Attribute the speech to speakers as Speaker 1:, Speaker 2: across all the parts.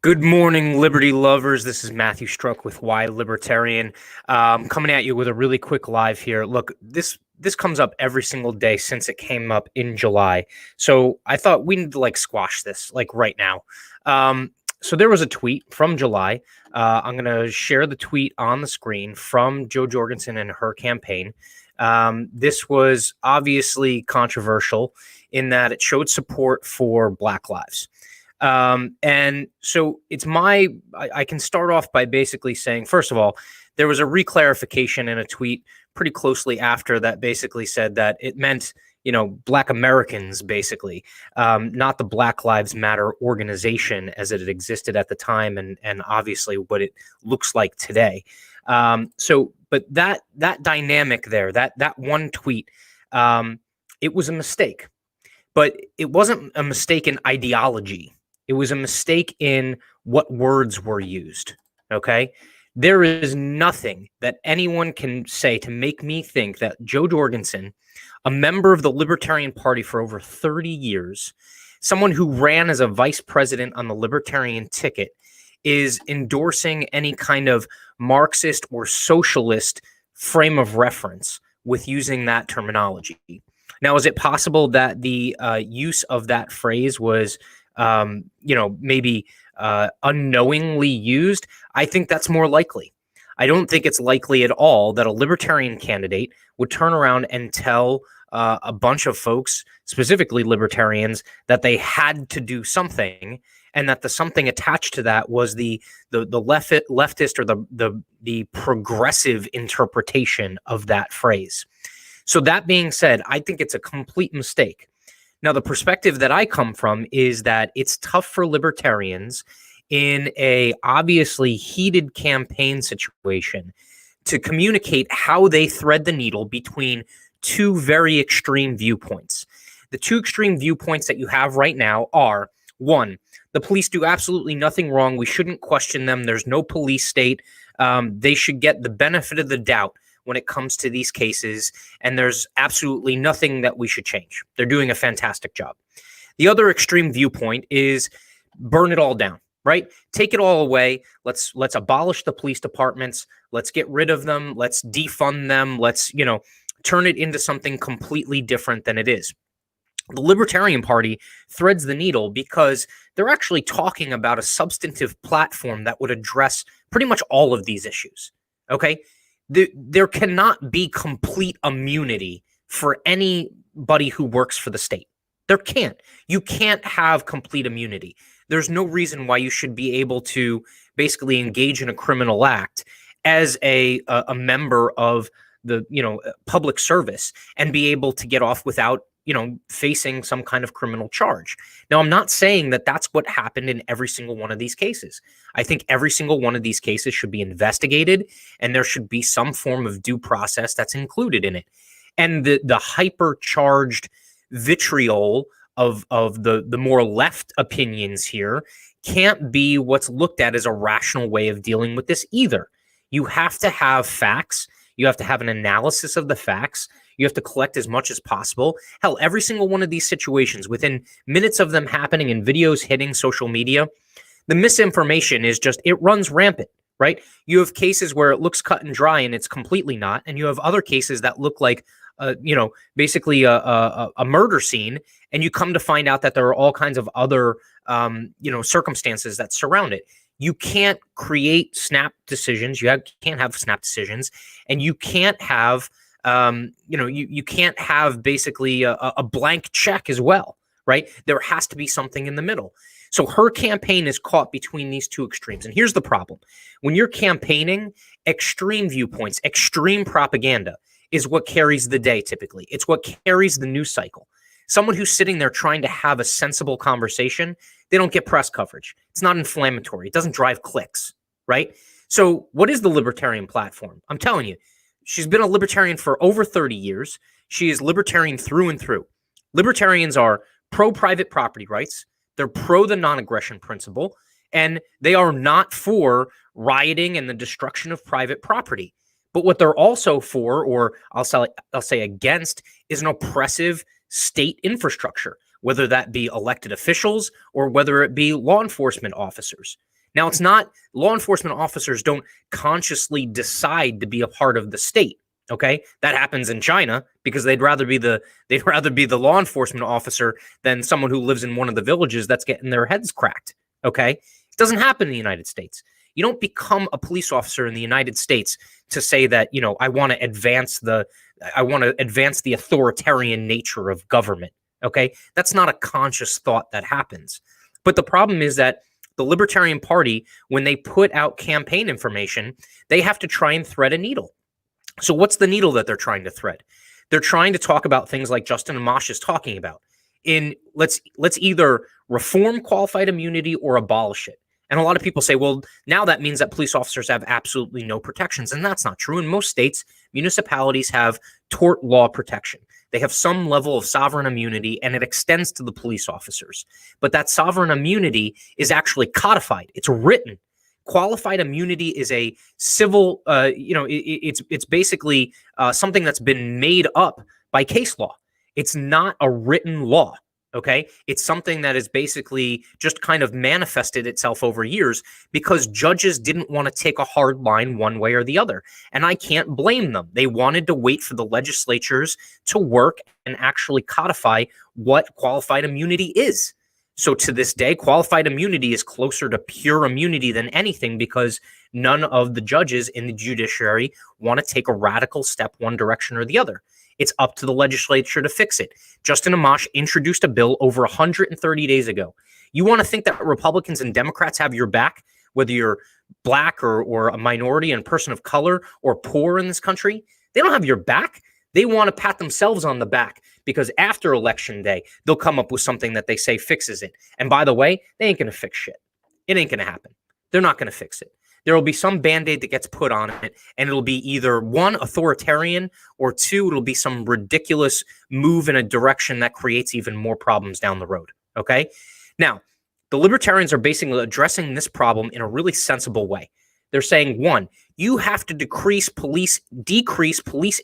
Speaker 1: Good morning, Liberty lovers. This is Matthew Struck with Why Libertarian, coming at you with a really quick live here. Look, this comes up every single day since it came up in July, so I thought we need to squash this right now. So there was a tweet from July. I'm going to share the tweet on the screen from Jo Jorgensen and her campaign. This was obviously controversial in that it showed support for Black lives. And so I can start off by basically saying, first of all, there was a reclarification in a tweet pretty closely after that basically said that it meant, Black Americans, basically, not the Black Lives Matter organization as it had existed at the time and obviously what it looks like today. But that dynamic there, that one tweet, it was a mistake, but it wasn't a mistake in ideology. It was a mistake in what words were used, okay? There is nothing that anyone can say to make me think that Jo Jorgensen, a member of the Libertarian Party for over 30 years, someone who ran as a vice president on the Libertarian ticket, is endorsing any kind of Marxist or socialist frame of reference with using that terminology. Now, is it possible that the use of that phrase was maybe unknowingly used? I think that's more likely. I don't think it's likely at all that a libertarian candidate would turn around and tell a bunch of folks, specifically libertarians, that they had to do something, and that the something attached to that was the leftist or the progressive interpretation of that phrase. So that being said, I think it's a complete mistake. Now, the perspective that I come from is that it's tough for libertarians in a obviously heated campaign situation to communicate how they thread the needle between two very extreme viewpoints. The two extreme viewpoints that you have right now are, one, the police do absolutely nothing wrong. We shouldn't question them. There's no police state. They should get the benefit of the doubt when it comes to these cases, and there's absolutely nothing that we should change. They're doing a fantastic job. The other extreme viewpoint is burn it all down, right? Take it all away. Let's abolish the police departments. Let's get rid of them. Let's defund them. Let's, turn it into something completely different than it is. The Libertarian Party threads the needle because they're actually talking about a substantive platform that would address pretty much all of these issues, okay? There cannot be complete immunity for anybody who works for the state. There can't. You can't have complete immunity. There's no reason why you should be able to basically engage in a criminal act as a member of the public service and be able to get off without facing some kind of criminal charge. Now, I'm not saying that that's what happened in every single one of these cases. I think every single one of these cases should be investigated, and there should be some form of due process that's included in it. And the hypercharged vitriol of the more left opinions here can't be what's looked at as a rational way of dealing with this either. You have to have facts. You have to have an analysis of the facts. You have to collect as much as possible. Hell, every single one of these situations, within minutes of them happening and videos hitting social media, the misinformation is just, it runs rampant, right? You have cases where it looks cut and dry and it's completely not. And you have other cases that look like, basically a murder scene. And you come to find out that there are all kinds of other, circumstances that surround it. You can't create snap decisions. You can't have snap decisions, and you can't have, you can't have basically a blank check as well, right? There has to be something in the middle. So her campaign is caught between these two extremes. And here's the problem. When you're campaigning, extreme viewpoints, extreme propaganda is what carries the day typically. It's what carries the news cycle. Someone who's sitting there trying to have a sensible conversation, they don't get press coverage. It's not inflammatory. It doesn't drive clicks, right? So what is the libertarian platform? I'm telling you, she's been a libertarian for over 30 years. She is libertarian through and through. Libertarians are pro-private property rights. They're pro the non-aggression principle, and they are not for rioting and the destruction of private property. But what they're also for, or I'll say against, is an oppressive state infrastructure, whether that be elected officials or whether it be law enforcement officers. Now, it's not, law enforcement officers don't consciously decide to be a part of the state. Okay, that happens in China because they'd rather be the law enforcement officer than someone who lives in one of the villages that's getting their heads cracked. Okay, it doesn't happen in the United States. You don't become a police officer in the United States to say that, you know, I want to advance the authoritarian nature of government. Okay, that's not a conscious thought that happens. But the problem is that the Libertarian Party, when they put out campaign information, they have to try and thread a needle. So what's the needle that they're trying to thread? They're trying to talk about things like Justin Amash is talking about. Let's either reform qualified immunity or abolish it. And a lot of people say, well, now that means that police officers have absolutely no protections. And that's not true. In most states, municipalities have tort law protection. They have some level of sovereign immunity, and it extends to the police officers. But that sovereign immunity is actually codified. It's written. Qualified immunity is a civil, it's basically something that's been made up by case law. It's not a written law. Okay, it's something that is basically just kind of manifested itself over years because judges didn't want to take a hard line one way or the other. And I can't blame them. They wanted to wait for the legislatures to work and actually codify what qualified immunity is. So to this day, qualified immunity is closer to pure immunity than anything because none of the judges in the judiciary want to take a radical step one direction or the other. It's up to the legislature to fix it. Justin Amash introduced a bill over 130 days ago. You want to think that Republicans and Democrats have your back, whether you're black or a minority and person of color or poor in this country? They don't have your back. They want to pat themselves on the back because after Election Day, they'll come up with something that they say fixes it. And by the way, they ain't going to fix shit. It ain't going to happen. They're not going to fix it. There will be some Band-Aid that gets put on it, and it'll be either one, authoritarian, or two, it'll be some ridiculous move in a direction that creates even more problems down the road. Okay? Now, the libertarians are basically addressing this problem in a really sensible way. They're saying, one, you have to decrease police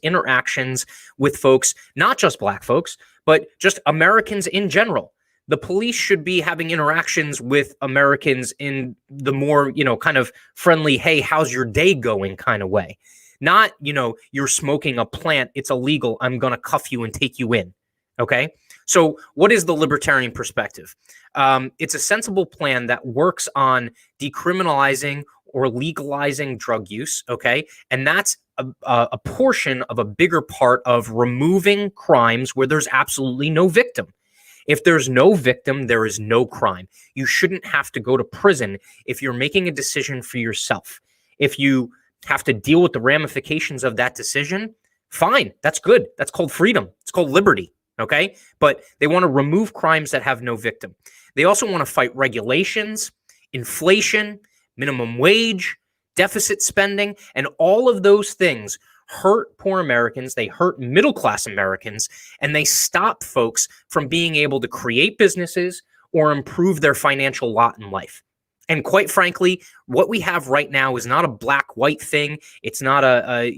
Speaker 1: interactions with folks, not just black folks, but just Americans in general. The police should be having interactions with Americans in the more, kind of friendly, hey, how's your day going kind of way. Not, you're smoking a plant, it's illegal, I'm going to cuff you and take you in. Okay? So what is the libertarian perspective? It's a sensible plan that works on decriminalizing or legalizing drug use, okay? And that's a portion of a bigger part of removing crimes where there's absolutely no victim. If there's no victim, there is no crime. You shouldn't have to go to prison if you're making a decision for yourself. If you have to deal with the ramifications of that decision, fine, that's good. That's called freedom. It's called liberty, okay? But they want to remove crimes that have no victim. They also want to fight regulations, inflation, minimum wage, deficit spending, and all of those things hurt poor Americans, they hurt middle-class Americans, and they stop folks from being able to create businesses or improve their financial lot in life. And quite frankly, what we have right now is not a black-white thing. It's not a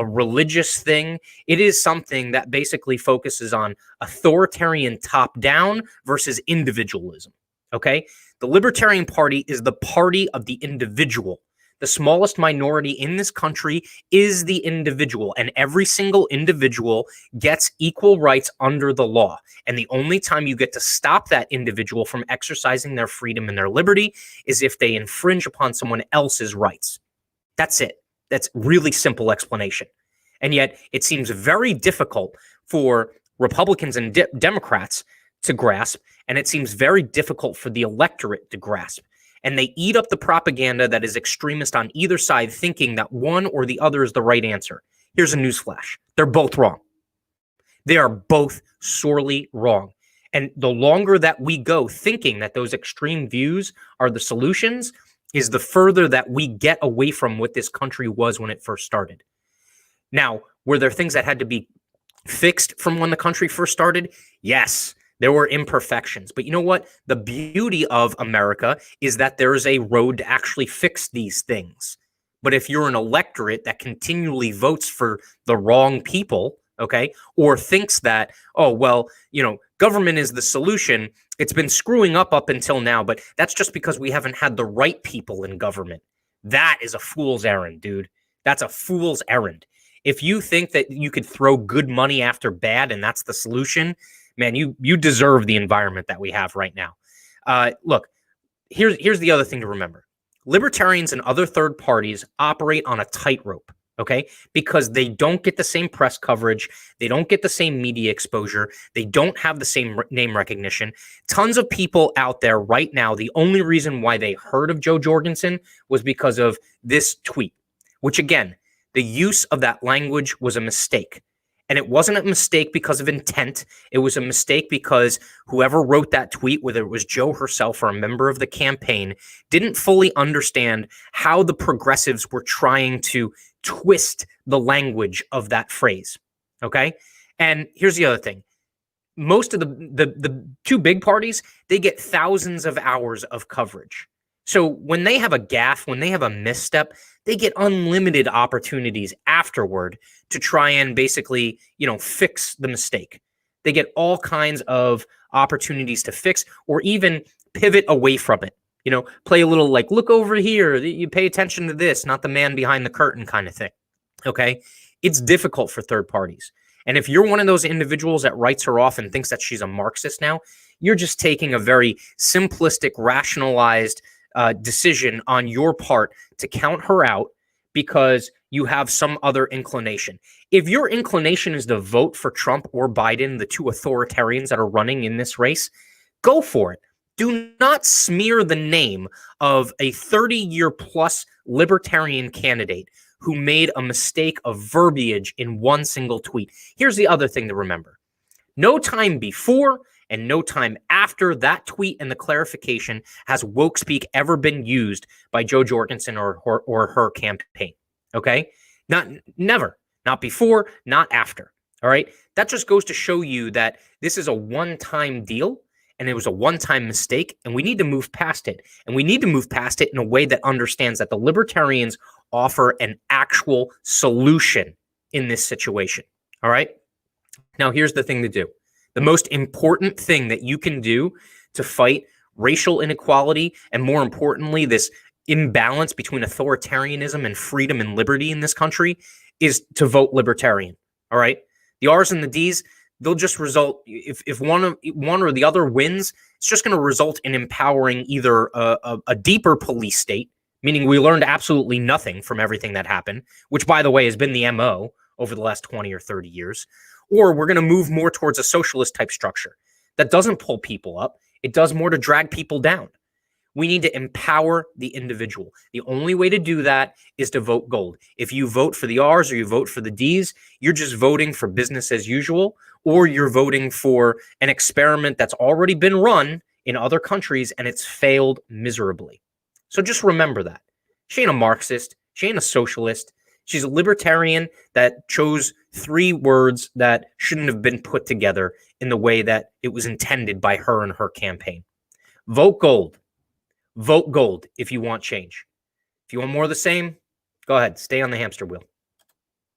Speaker 1: religious thing. It is something that basically focuses on authoritarian top-down versus individualism. Okay? The Libertarian Party is the party of the individual. The smallest minority in this country is the individual, and every single individual gets equal rights under the law. And the only time you get to stop that individual from exercising their freedom and their liberty is if they infringe upon someone else's rights. That's it. That's really simple explanation. And yet it seems very difficult for Republicans and Democrats to grasp, and it seems very difficult for the electorate to grasp. And they eat up the propaganda that is extremist on either side, thinking that one or the other is the right answer. Here's a newsflash. They're both wrong. They are both sorely wrong. And the longer that we go thinking that those extreme views are the solutions, is the further that we get away from what this country was when it first started. Now, were there things that had to be fixed from when the country first started? Yes. There were imperfections. But you know what? The beauty of America is that there is a road to actually fix these things. But if you're an electorate that continually votes for the wrong people, okay? Or thinks that, oh, well, government is the solution. It's been screwing up until now, but that's just because we haven't had the right people in government. That is a fool's errand, dude. That's a fool's errand. If you think that you could throw good money after bad and that's the solution, man, you deserve the environment that we have right now. Look, here's the other thing to remember. Libertarians and other third parties operate on a tightrope, okay? Because they don't get the same press coverage. They don't get the same media exposure. They don't have the same name recognition. Tons of people out there right now, the only reason why they heard of Jo Jorgensen was because of this tweet, which again, the use of that language was a mistake. And it wasn't a mistake because of intent. It was a mistake because whoever wrote that tweet, whether it was Jo herself or a member of the campaign, didn't fully understand how the progressives were trying to twist the language of that phrase. Okay? And here's the other thing. Most of the two big parties, they get thousands of hours of coverage. So when they have a gaffe, when they have a misstep, they get unlimited opportunities afterward to try and basically, fix the mistake. They get all kinds of opportunities to fix or even pivot away from it. Play a little like, look over here, you pay attention to this, not the man behind the curtain kind of thing. Okay? It's difficult for third parties. And if you're one of those individuals that writes her off and thinks that she's a Marxist now, you're just taking a very simplistic, rationalized decision on your part to count her out because you have some other inclination. If your inclination is to vote for Trump or Biden, the two authoritarians that are running in this race, go for it. Do not smear the name of a 30-year plus libertarian candidate who made a mistake of verbiage in one single tweet. Here's the other thing to remember. No time before and no time after that tweet and the clarification has woke speak ever been used by Jo Jorgensen or her campaign. Okay? Never. Not before, not after. All right? That just goes to show you that this is a one-time deal and it was a one-time mistake and we need to move past it. And we need to move past it in a way that understands that the libertarians offer an actual solution in this situation. All right? Now, here's the thing to do. The most important thing that you can do to fight racial inequality and, more importantly, this imbalance between authoritarianism and freedom and liberty in this country is to vote libertarian. All right? The R's and the D's, they'll just result, if one or the other wins, it's just going to result in empowering either a deeper police state, meaning we learned absolutely nothing from everything that happened, which, by the way, has been the MO over the last 20 or 30 years, or we're going to move more towards a socialist type structure that doesn't pull people up. It does more to drag people down. We need to empower the individual. The only way to do that is to vote gold. If you vote for the R's or you vote for the D's, you're just voting for business as usual, or you're voting for an experiment that's already been run in other countries and it's failed miserably. So just remember that. She ain't a Marxist. She ain't a socialist. She's a libertarian that chose three words that shouldn't have been put together in the way that it was intended by her and her campaign. Vote gold. Vote gold if you want change. If you want more of the same, go ahead. Stay on the hamster wheel.